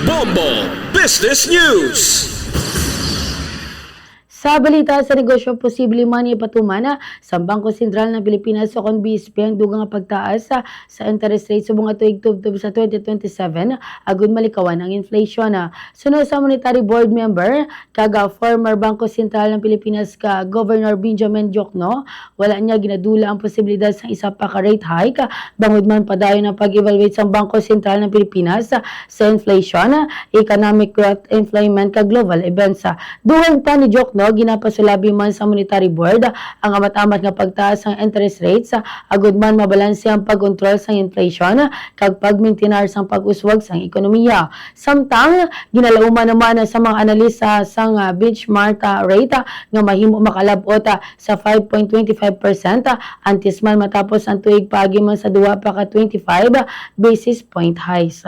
Bombo Business News. Sa balita sa negosyo, posible man ipatuman sa Bangko Sentral ng Pilipinas o BSP ang dugang pagtaas sa interest rate sa mga tuig tubtob sa 2027 agud malikawan ang inflation. Sunod sa Monetary Board member kaga former Bangko Sentral ng Pilipinas ka Governor Benjamin Diokno, wala niya ginadula ang posibilidad sa isa pa ka rate hike bangod man padayon ang pag-evaluate sa Bangko Sentral ng Pilipinas sa inflation, economic growth, employment ka global events. Duwag pa ni Diokno ginapasulabi man sa Monetary Board ang amat-amat nga pagtaas ng interest rates agud man mabalanse ang pagkontrol sa inflation kag pagmaintenar sang pag-uswag sang ekonomiya. Samtang ginalauman naman sa mga analisa sang benchmark rate nga mahimo makalabot sa 5.25% antes man matapos ang tuig paagi man sa duwa pa ka 25 basis point highs.